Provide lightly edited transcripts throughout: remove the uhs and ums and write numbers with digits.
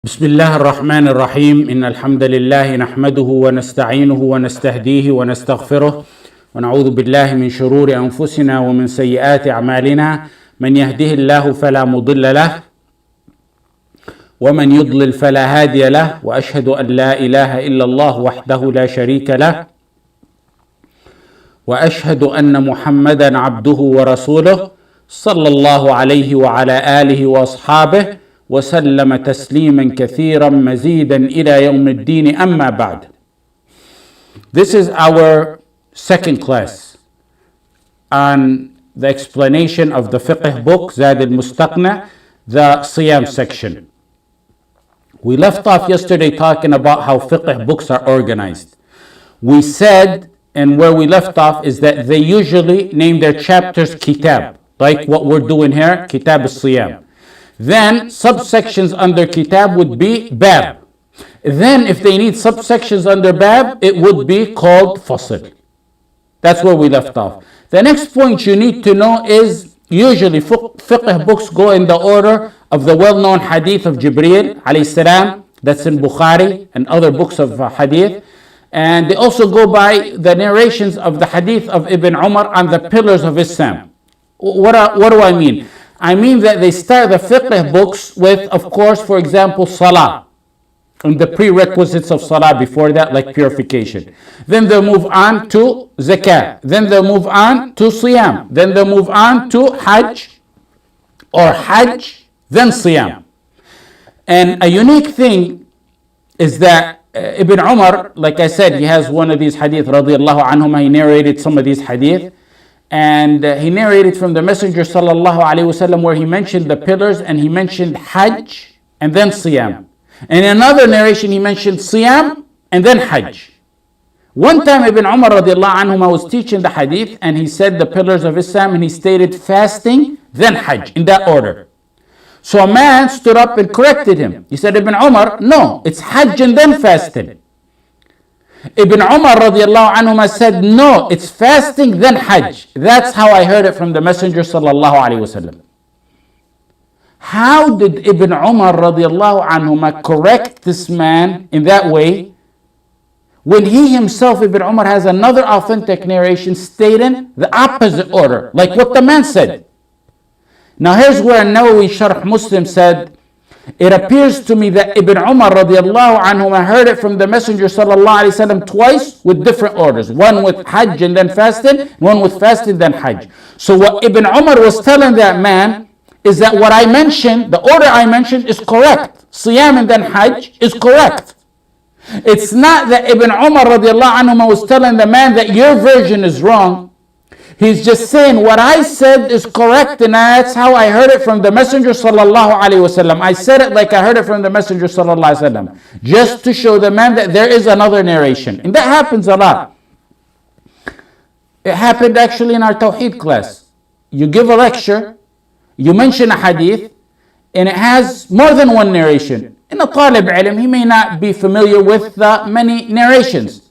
بسم الله الرحمن الرحيم إن الحمد لله نحمده ونستعينه ونستهديه ونستغفره ونعوذ بالله من شرور أنفسنا ومن سيئات أعمالنا من يهده الله فلا مضل له ومن يضلل فلا هادي له وأشهد أن لا إله إلا الله وحده لا شريك له وأشهد أن محمدا عبده ورسوله صلى الله عليه وعلى آله وأصحابه وسلم تسليما كثيرا مزيدا إلى يوم الدين أما بعد. This is our second class on the explanation of the Fiqh book, Zaad al-Mustaqni, the Siyam section. We left off yesterday talking about how Fiqh books are organized. We said, and where we left off is that they usually name their chapters Kitab, like what we're doing here, Kitab al-Siyam. Then subsections under Kitab would be Bab. Then if they need subsections under Bab, it would be called Fasl. That's where we left off. The next point you need to know is usually fiqh books go in the order of the well-known hadith of Jibril alayhi salam, that's in Bukhari and other books of hadith. And they also go by the narrations of the hadith of Ibn Umar on the pillars of Islam. What do I mean? I mean that they start the fiqh books with, of course, for example, salah, and the prerequisites of salah before that, like purification. Then they'll move on to zakah. Then they'll move on to siyam. Then they'll move on to hajj, or hajj, then siyam. And a unique thing is that Ibn Umar, like I said, he has one of these hadith, radiallahu anhuma, he narrated some of these hadith. And he narrated from the Messenger sallallahu alaihi wasallam where he mentioned the pillars and he mentioned Hajj and then Siyam. And in another narration he mentioned Siyam and then Hajj. One time Ibn Umar radiallahu anhuma was teaching the hadith and he said the pillars of Islam and he stated fasting then Hajj in that order. So a man stood up and corrected him. He said, Ibn Umar, no, it's Hajj and then fasting. Ibn Umar radiallahu anhuma said, no, it's fasting then Hajj. That's how I heard it from the Messenger sallallahu alaihi wasallam. How did Ibn Umar radiallahu anhuma correct this man in that way when he himself, Ibn Umar, has another authentic narration stating the opposite order, like what the man said? Now here's where Nawawi Sharh Muslim said, it appears to me that Ibn Umar radiallahu anhu heard it from the Messenger sallallahu alaihi wasallam twice with different orders. One with Hajj and then fasting, one with fasting then Hajj. So what Ibn Umar was telling that man is that what I mentioned, the order I mentioned is correct. Siyam and then Hajj is correct. It's not that Ibn Umar radiallahu anhu was telling the man that your version is wrong. He's just saying what I said is correct and that's how I heard it from the Messenger sallallahu alaihi wasallam. I said it like I heard it from the Messenger sallallahu alaihi wasallam, just to show the man that there is another narration. And that happens a lot. It happened actually in our Tawheed class. You give a lecture, you mention a hadith, and it has more than one narration. In a talib ilm, he may not be familiar with the many narrations.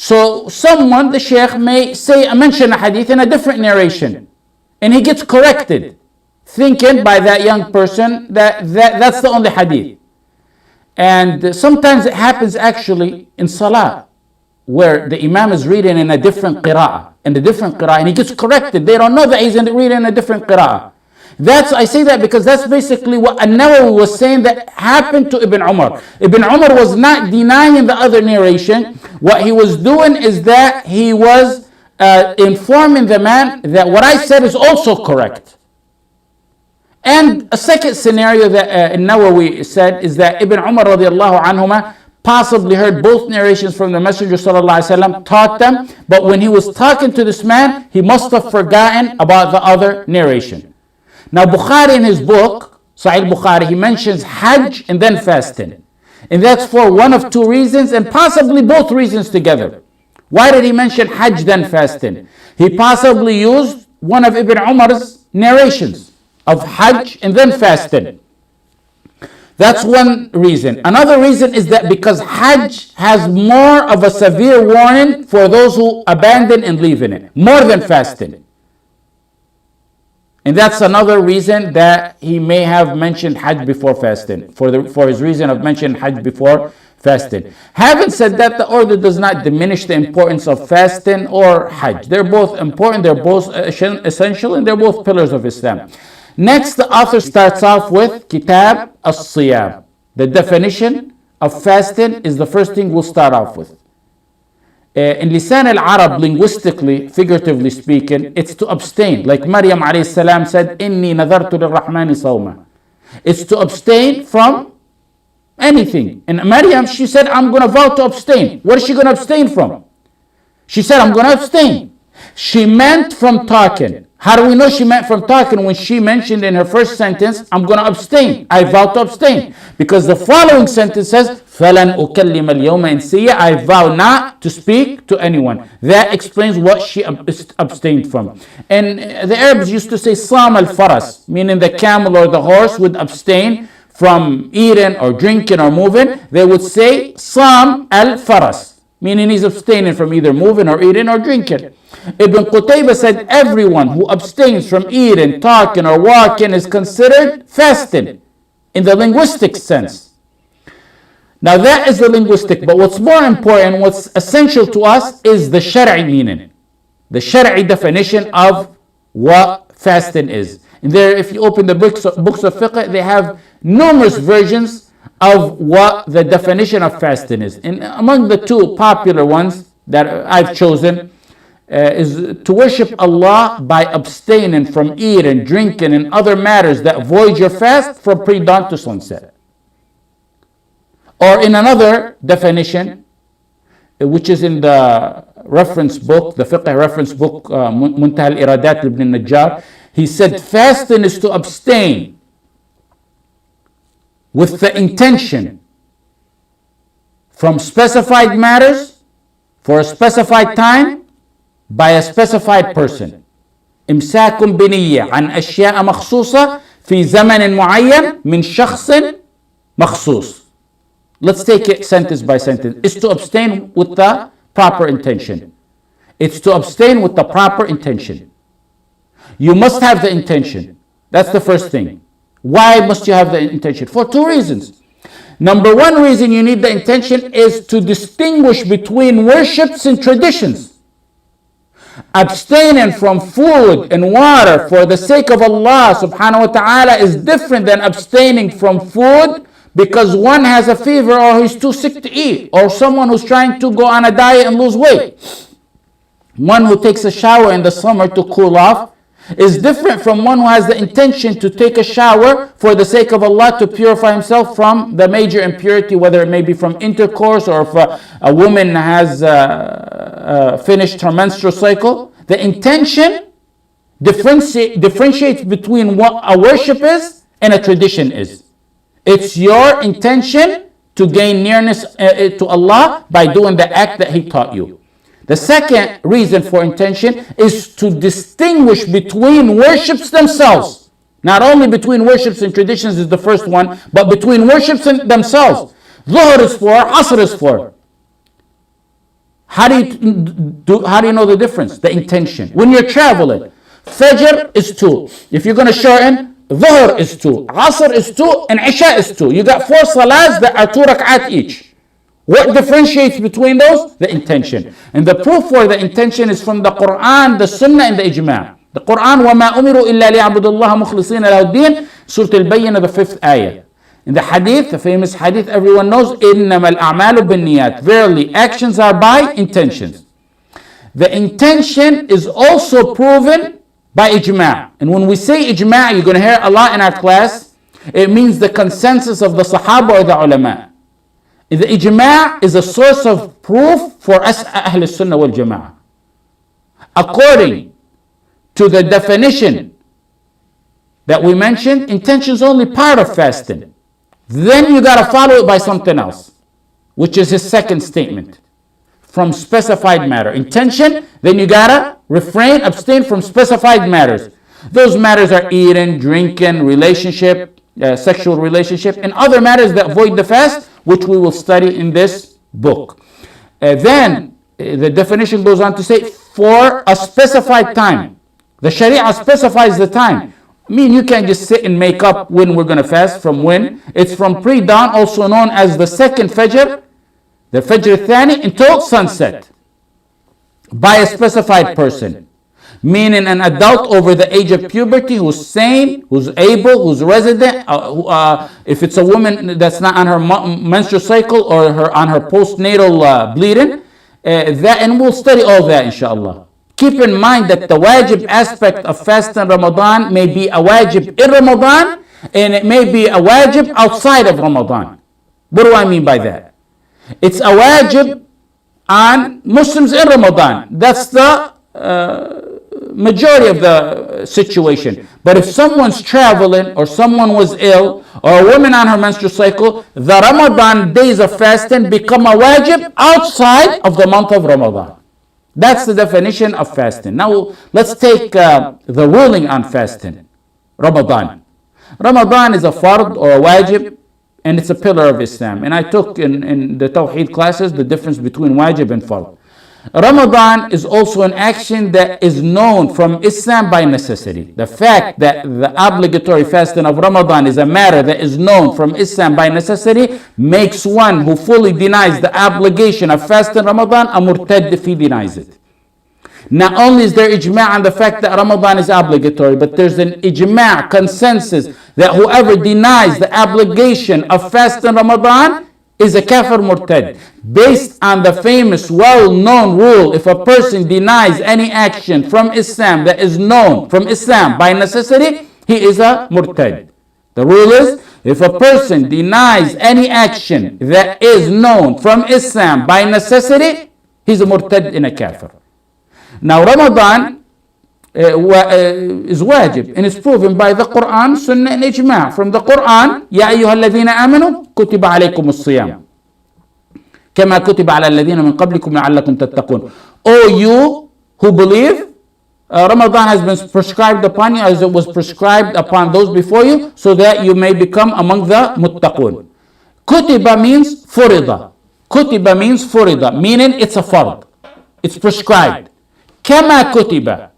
So someone, the Shaykh, may mention a hadith in a different narration. And he gets corrected, thinking by that young person that's the only hadith. And sometimes it happens actually in salah, where the imam is reading in a different qira'ah, and he gets corrected. They don't know that he's reading in a different qira'ah. I say that because that's basically what An-Nawawi was saying that happened to Ibn Umar. Ibn Umar was not denying the other narration. What he was doing is that he was informing the man that what I said is also correct. And a second scenario that An-Nawawi said is that Ibn Umar radiallahu anhuma possibly heard both narrations from the Messenger sallallahu alaihi wasallam, taught them, but when he was talking to this man, he must have forgotten about the other narration. Now Bukhari in his book, Sahih Bukhari, he mentions Hajj and then fasting. And that's for one of two reasons and possibly both reasons together. Why did he mention Hajj then fasting? He possibly used one of Ibn Umar's narrations of Hajj and then fasting. That's one reason. Another reason is that because Hajj has more of a severe warning for those who abandon and leave in it, more than fasting. And that's another reason that he may have mentioned Hajj before fasting, for his reason of mentioning Hajj before fasting. Having said that, the order does not diminish the importance of fasting or Hajj. They're both important, they're both essential, and they're both pillars of Islam. Next, the author starts off with Kitab as-Siyam. The definition of fasting is the first thing we'll start off with. In Lisan al-Arab, linguistically, figuratively speaking, it's to abstain. Like Maryam alayhi salam said, Inni nadartu lirrahmani sawma. It's to abstain from anything. And Maryam, she said, I'm going to vow to abstain. What is she going to abstain from? She said, I'm going to abstain. She meant from talking. How do we know she meant from talking when she mentioned in her first sentence, I'm going to abstain. I vow to abstain. Because the following sentence says, فَلَنْ أُكَلِّمَ الْيَوْمَ إِنْسِيًّا. I vow not to speak to anyone. That explains what she abstained from. And the Arabs used to say, Sam al-Faras, meaning the camel or the horse would abstain from eating or drinking or moving. They would say, Sam al-Faras, meaning he's abstaining from either moving or eating or drinking. Ibn Qutayba said everyone who abstains from eating, talking, or walking is considered fasting in the linguistic sense. Now that is the linguistic, but what's more important, what's essential to us is the Shari'i meaning, the Shari'i definition of what fasting is. And there, if you open the books of fiqh, they have numerous versions of what the definition of fasting is. And among the two popular ones that I've chosen is to worship Allah by abstaining from eating, drinking, and other matters that void your fast from pre-dawn to sunset. Or in another definition, which is in the reference book, the fiqh reference book, Muntaha al-Iradat ibn Najjar, he said fasting is to abstain with the intention from specified matters for a specified time by a specified person. إمساك بنية عن أشياء مخصوصة في زمن معين من شخص مخصوص. Let's take it sentence by sentence. It's to abstain with the proper intention. It's to abstain with the proper intention. You must have the intention. That's the first thing. Why must you have the intention? For two reasons. Number one reason you need the intention is to distinguish between worships and traditions. Abstaining from food and water for the sake of Allah subhanahu wa ta'ala is different than abstaining from food because one has a fever or he's too sick to eat, or someone who's trying to go on a diet and lose weight. One who takes a shower in the summer to cool off is different from one who has the intention to take a shower for the sake of Allah to purify himself from the major impurity, whether it may be from intercourse or if a woman has finished her menstrual cycle. The intention differentiates between what a worship is and a tradition is. It's your intention to gain nearness to Allah by doing the act that He taught you. The second reason for intention is to distinguish between worships themselves. Not only between worships and traditions is the first one, but between worships themselves. Dhuhr is for, Asr is for. How do you know the difference? The intention. When you're traveling, Fajr is 2. If you're going to shorten, Dhuhr is 2, Asr is 2, and Isha is 2. You got 4 salahs that are 2 rak'at each. What differentiates between those? The intention. And the proof for the intention is from the Quran, the Sunnah, and the Ijma'. The Quran, وَمَا أُمِرُوا إِلَّا لِيَعْبُدُوا اللَّهَ مُخْلِصِينَ لَهُ الدِّينَ, Surah Al-Bayyinah, the 5th ayah. In the hadith, the famous hadith everyone knows, إِنَّمَا الْأَعْمَالُ بِالنِّيَّاتِ. Verily, actions are by intentions. The intention is also proven by Ijma'. And when we say Ijma', you're going to hear a lot in our class, it means the consensus of the Sahaba or the ulama. The ijma' is a source of proof for us Ahl Sunnah wal Jama'ah. According to the definition that we mentioned, intention is only part of fasting. Then you got to follow it by something else, which is his second statement. From specified matter. Intention, then you got to refrain, abstain from specified matters. Those matters are eating, drinking, relationship, sexual relationship, and other matters that void the fast, which we will study in this book. Then the definition goes on to say, for a specified time. The Sharia specifies the time. I mean, you can't just sit and make up when we're going to fast. From when? It's from pre-dawn, also known as the second Fajr, the Fajr Thani, until sunset, by a specified person. Meaning an adult over the age of puberty who's sane, who's able, who's resident. If it's a woman that's not on her menstrual cycle or on her postnatal bleeding, and we'll study all that inshallah. Keep in mind that the wajib aspect of fasting Ramadan may be a wajib in Ramadan, and it may be a wajib outside of Ramadan. What do I mean by that? It's a wajib on Muslims in Ramadan. That's the majority of the situation. But if someone's traveling, or someone was ill, or a woman on her menstrual cycle, the Ramadan days of fasting become a wajib outside of the month of Ramadan. That's the definition of fasting. Now let's take the ruling on fasting. Ramadan. Ramadan is a fard or a wajib, and it's a pillar of Islam. And I took in the Tawheed classes the difference between wajib and fard. Ramadan is also an action that is known from Islam by necessity. The fact that the obligatory fasting of Ramadan is a matter that is known from Islam by necessity makes one who fully denies the obligation of fasting Ramadan a murtad if he denies it. Not only is there ijma' on the fact that Ramadan is obligatory, but there's an ijma' consensus that whoever denies the obligation of fasting Ramadan is a kafir murtad. Based on the famous well-known rule, if a person denies any action from Islam that is known from Islam by necessity, he is a murtad. The rule is, if a person denies any action that is known from Islam by necessity, he's a murtad and a kafir. Now Ramadan is wajib, and it's proven by the Quran, Sunnah, and Ijma'. From the Quran, يا أيها الذين آمنوا كتب عليكم الصيام كما كتب على الذين من قبلكم لعلكم تتقون. O you who believe, Ramadan has been prescribed upon you as it was prescribed upon those before you, so that you may become among the muttaqun. Kutiba means furida. Kutiba means furida, meaning it's a fard. It's prescribed. Kama kutiba.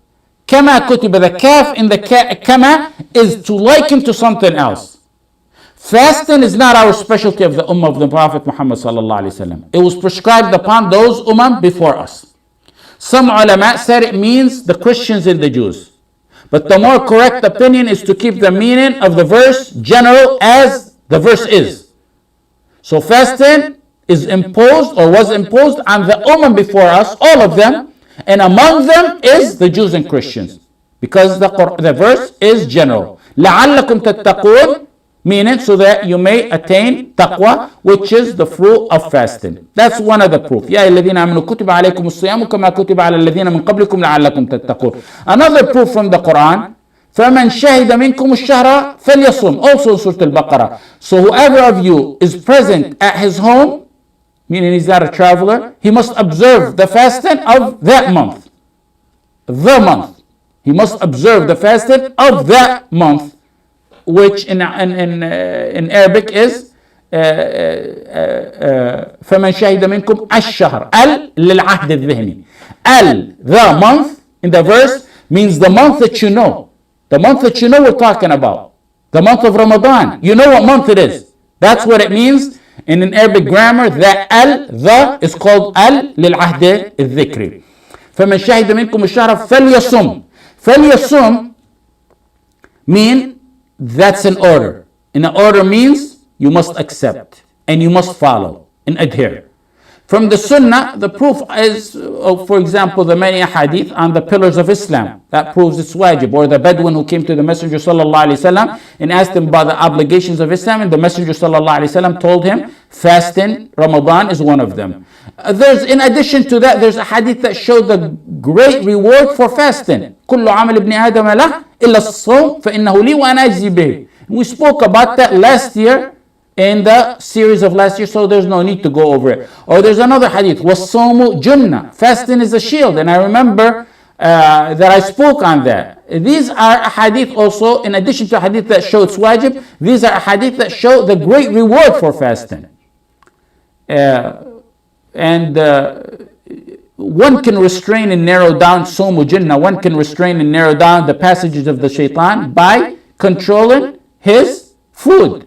Kama kutiba, the kaf in the kama is to liken to something else. Fasting is not our specialty of the ummah of the Prophet Muhammad sallallahu alaihi wasallam. It was prescribed upon those ummah before us. Some ulama said it means the Christians and the Jews. But the more correct opinion is to keep the meaning of the verse general as the verse is. So fasting is imposed or was imposed on the ummah before us, all of them, and among them is the Jews and Christians, because the verse is general. لَعَلَّكُمْ تَتَّقُونَ, meaning so that you may attain taqwa, which is the fruit of fasting. That's one of the proof. يَا الَّذِينَ آمَنُوا كُتِبَ عَلَيْكُمُ الصِّيَامُ كَمَا كُتِبَ عَلَى الَّذِينَ مِنْ قَبْلِكُمْ لَعَلَّكُمْ تَتَّقُونَ. Another proof from the Quran, فَمَنْ شَهِدَ مِنْكُمُ الشَّهْرَ فَلْيَصُمْ, also in Surah Al-Baqarah. So whoever of you is present at his home, meaning he's not a traveler, he must observe the fasting of that month. The month. He must observe the fasting of that month, which in Arabic is فَمَنْ شَهِدَ مِنْكُمْ الشَّهْرَ. لِلْعَهْدِ الذِّهْنِ. The month, in the verse, means the month that you know. The month that you know we're talking about. The month of Ramadan. You know what month it is. That's what it means. And in Arabic grammar, that the is called للعهد الذكري. فمن شهد منكم الشهر فليصم. فليصم mean that's an order. And an order means you must accept and you must follow and adhere. From the Sunnah, the proof is, for example, the many hadith on the pillars of Islam. That proves it's wajib. Or the Bedouin who came to the Messenger sallallahu alaihi wasallam and asked him about the obligations of Islam, and the Messenger sallallahu alaihi wasallam told him fasting Ramadan is one of them. There's, in addition to that, there's a hadith that showed the great reward for fasting. كل عمل ابن آدم له إلا الصوم فإنه لي وأنا أجزي به. We spoke about that last year in the series of last year, so there's no need to go over it. Or there's another hadith, وَالصَّوْمُ جُنَّةٌ, fasting is a shield, and I remember that I spoke on that. These are a hadith also, in addition to a hadith that show it's wajib, these are a hadith that show the great reward for fasting. One can restrain and narrow down Somu Jinnah, one can restrain and narrow down the passages of the shaitan by controlling his food.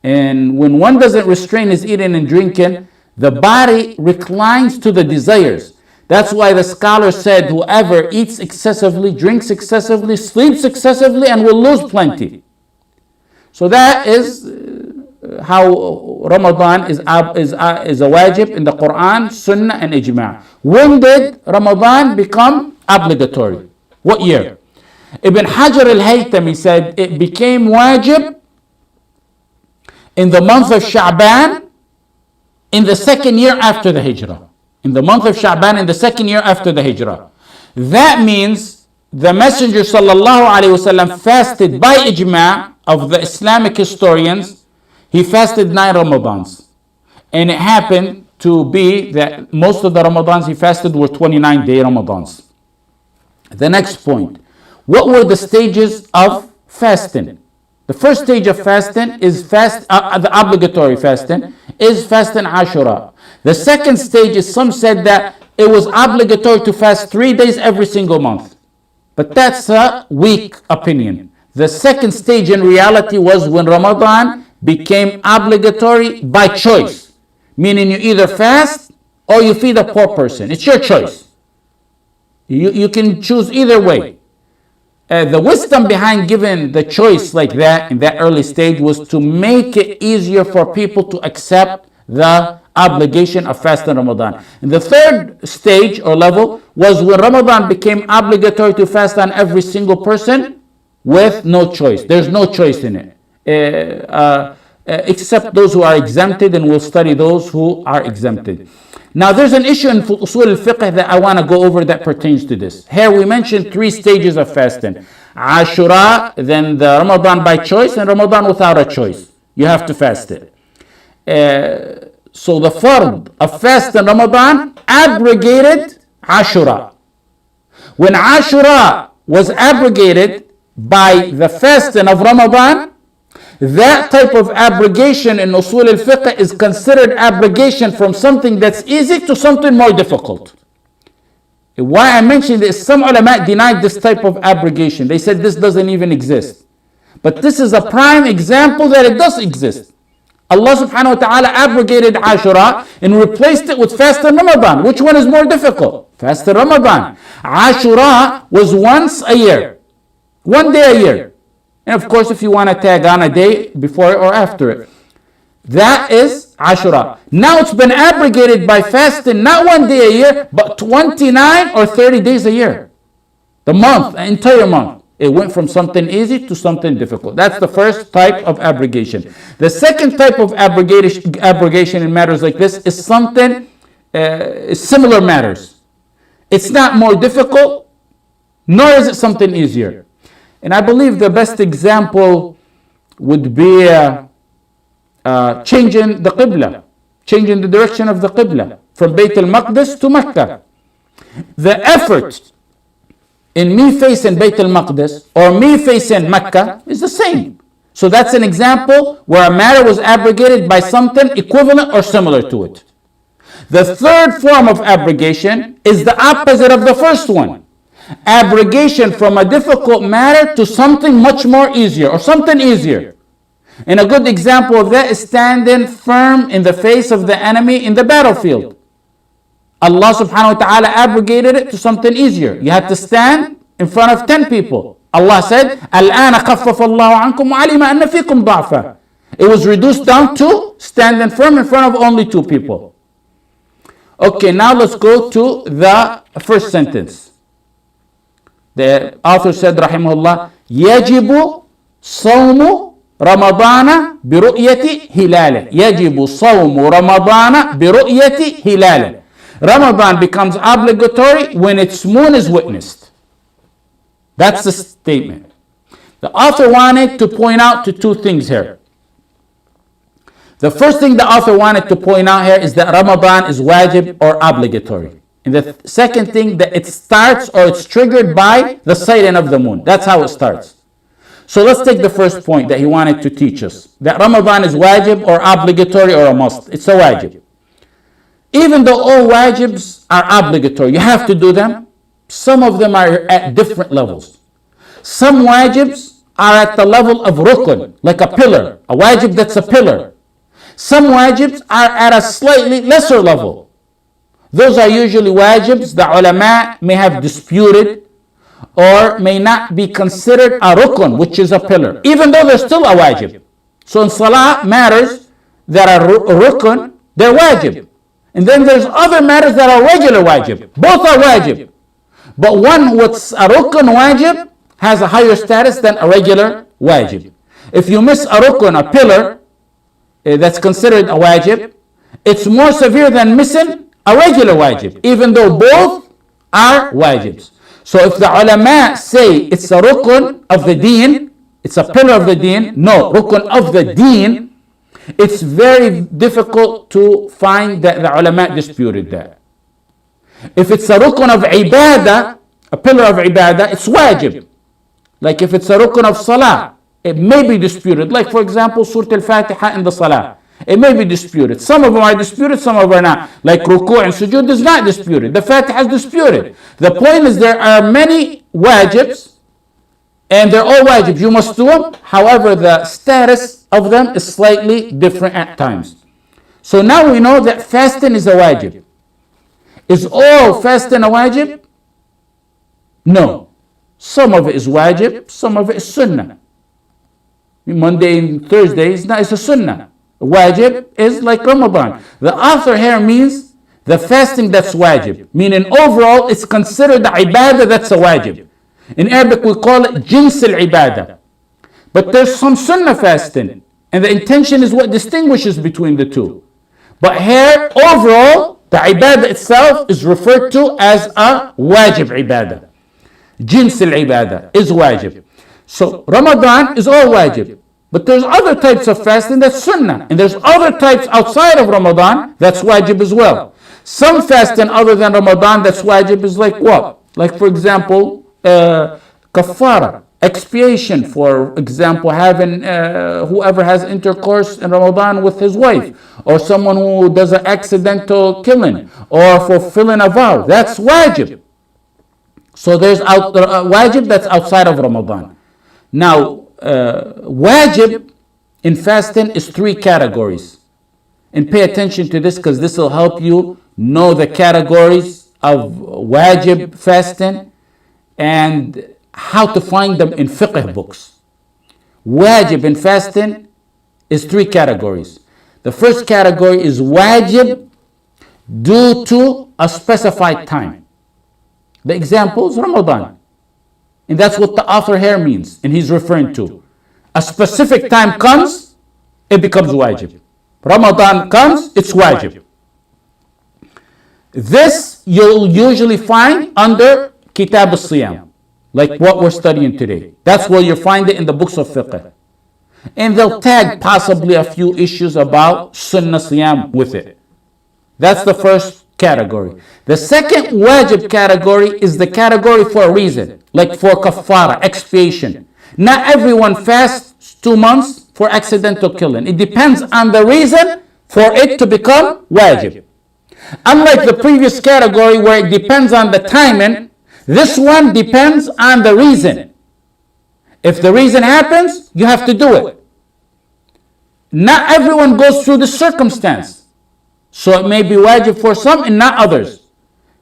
And when one doesn't restrain his eating and drinking, the body reclines to the desires. That's why the scholar said, whoever eats excessively, drinks excessively, sleeps excessively, and will lose plenty. So that is how Ramadan is a wajib in the Quran, Sunnah, and Ijma'. When did Ramadan become obligatory? What year? Ibn Hajar al-Haytami said it became wajib in the month of Sha'ban in the second year after the Hijrah. In the month of Sha'ban in the second year after the Hijrah. That means the Messenger sallallahu alaihi wasallam fasted by ijma' of the Islamic historians. He fasted 9 Ramadans. And it happened to be that most of the Ramadans he fasted were 29-day Ramadans. The next point. What were the stages of fasting? The first stage of fasting is the obligatory fasting, is fasting Ashura. The second stage is, some said that it was obligatory to fast 3 days every single month. But that's a weak opinion. The second stage in reality was when Ramadan became obligatory by choice. Meaning you either fast or you feed a poor person. It's your choice. You can choose either way. The wisdom behind giving the choice like that in that early stage was to make it easier for people to accept the obligation of fasting Ramadan. And the third stage or level was when Ramadan became obligatory to fast on every single person with no choice. There's no choice in it. Except those who are exempted, and we'll study those who are exempted. Now there's an issue in Usul al-Fiqh that I want to go over that pertains to this. Here we mentioned 3 stages of fasting. Ashura, then the Ramadan by choice, and Ramadan without a choice. You have to fast it. So the fard of fast in Ramadan abrogated Ashura. When Ashura was abrogated by the fasting of Ramadan, that type of abrogation in Usul al-Fiqh is considered abrogation from something that's easy to something more difficult. Why I mentioned this, some ulama denied this type of abrogation. They said this doesn't even exist. But this is a prime example that it does exist. Allah subhanahu wa ta'ala abrogated Ashura and replaced it with fast in Ramadan. Which one is more difficult? Fast in Ramadan. Ashura was once a year. 1 day a year. And of course, if you want to tag on a day before or after it. That is Ashura. Now it's been abrogated by fasting not 1 day a year, but 29 or 30 days a year. The month, the entire month. It went from something easy to something difficult. That's the first type of abrogation. The second type of abrogation in matters like this is something similar matters. It's not more difficult, nor is it something easier. And I believe the best example would be changing the Qibla, changing the direction of the Qibla from Bayt al-Maqdis to Mecca. The effort in me facing Bayt al-Maqdis or me facing Mecca is the same. So that's an example where a matter was abrogated by something equivalent or similar to it. The third form of abrogation is the opposite of the first one. Abrogation from a difficult matter to something much more easier or something easier. And a good example of that is standing firm in the face of the enemy in the battlefield. Allah subhanahu wa ta'ala abrogated it to something easier. You had to stand in front of 10 people. Allah said, الآن خفف الله عنكم وعلم أن فيكم ضعفا. It was reduced down to standing firm in front of only 2 people. Okay, now let's go to the first sentence. The author said, rahimahullah, يجب صوم رمضان برؤية هلاله. يجب صوم رمضان برؤية هلاله. Ramadan becomes obligatory when its moon is witnessed. That's the statement. The author wanted to point out to 2 things here. The first thing the author wanted to point out here is that Ramadan is wajib or obligatory. And the second thing, that it starts or it's triggered by the sighting of the moon. That's how it starts. So let's take the first point that he wanted to teach us. That Ramadan is wajib or obligatory or a must. It's a wajib. Even though all wajibs are obligatory, you have to do them. Some of them are at different levels. Some wajibs are at the level of rukun, like a pillar, a wajib that's a pillar. Some wajibs are at a slightly lesser level. Those are usually wajibs the ulama may have disputed or may not be considered a rukun, which is a pillar, even though they're still a wajib. So in salah matters that are rukun, they're wajib. And then there's other matters that are regular wajib. Both are wajib. But one what's a rukun wajib has a higher status than a regular wajib. If you miss a rukun, a pillar, that's considered a wajib, it's more severe than missing a regular wajib, even though both are wajibs. So if the ulama say it's a rukun of the deen, it's a pillar of the deen, no, rukun of the deen, it's very difficult to find that the ulama disputed that. If it's a rukun of ibadah, a pillar of ibadah, it's wajib. Like if it's a rukun of salah, it may be disputed. Like for example, Surah Al-Fatiha in the salah. It may be disputed. Some of them are disputed, some of them are not. Like ruku' and sujood is not disputed. The Fatiha is disputed. The point is there are many wajibs and they're all wajibs. You must do them. However, the status of them is slightly different at times. So now we know that fasting is a wajib. Is all fasting a wajib? No. Some of it is wajib, some of it is sunnah. Monday and Thursday is not, it's a sunnah. Wajib is like Ramadan. The author here means the fasting that's wajib, meaning overall it's considered the ibadah that's a wajib. In Arabic we call it jins al-ibadah. But there's some sunnah fasting, and the intention is what distinguishes between the two. But here, overall, the ibadah itself is referred to as a wajib ibadah. Jins al-ibadah is wajib. So Ramadan is all wajib. But there's other types of fasting that's sunnah. And there's other types outside of Ramadan that's wajib as well. Some fasting other than Ramadan that's wajib is like what? Like for example, kafara, expiation. For example, having whoever has intercourse in Ramadan with his wife. Or someone who does an accidental killing. Or fulfilling a vow. That's wajib. So there's wajib that's outside of Ramadan. Now, wajib in fasting is 3 categories. And pay attention to this because this will help you know the categories of wajib fasting and how to find them in fiqh books. Wajib in fasting is 3 categories. The first category is wajib due to a specified time. The example is Ramadan. And that's what the author here means, and he's referring to. A specific time comes, it becomes wajib. Ramadan comes, it's wajib. This you'll usually find under Kitab al-Siyam, like what we're studying today. That's where you'll find it in the books of fiqh. And they'll tag possibly a few issues about Sunnah Siyam with it. That's the first category. The second wajib category is the category for a reason, like for kafara, expiation. Not everyone fasts 2 months for accidental killing. It depends on the reason for it to become wajib. Unlike the previous category where it depends on the timing, this one depends on the reason. If the reason happens, you have to do it. Not everyone goes through the circumstance. So it may be wajib for some and not others.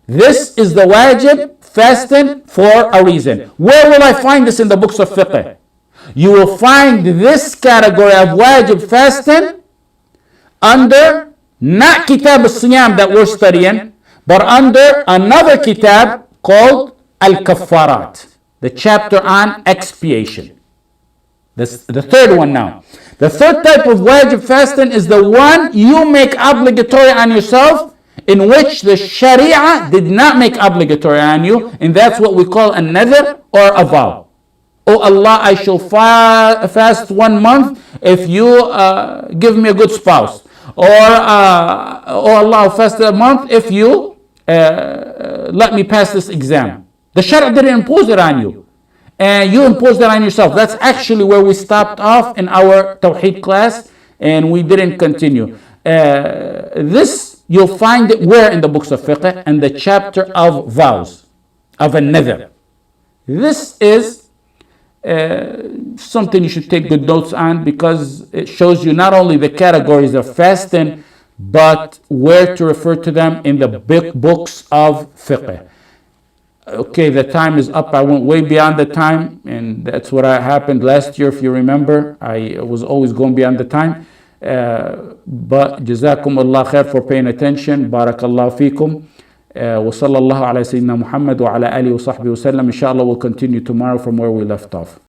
This is the wajib fasting for a reason. Where will I find this in the books of fiqh? You will find this category of wajib fasting under not Kitab al-Siyam that we're studying, but under another kitab called Al-Kaffarat, the chapter on expiation. That's the third one now. The third type of wajib fasting is the one you make obligatory on yourself, in which the Sharia did not make obligatory on you, and that's what we call a nadhr or a vow. Oh Allah, I shall fast 1 month if you give me a good spouse. Or oh Allah, I'll fast a month if you let me pass this exam. The Sharia didn't impose it on you. And you impose that on yourself. That's actually where we stopped off in our Tawheed class, and we didn't continue. This, you'll find it where in the books of fiqh? And the chapter of vows, of a nadhr. This is something you should take good notes on, because it shows you not only the categories of fasting, but where to refer to them in the big books of fiqh. Okay, the time is up. I went way beyond the time, and that's what happened last year. If you remember, I was always going beyond the time. But jazakum Allah khair for paying attention. Barakallahu feekum. وصلى الله على سيدنا محمد وعلى آله وصحبه وسلم. Inshallah, we'll continue tomorrow from where we left off.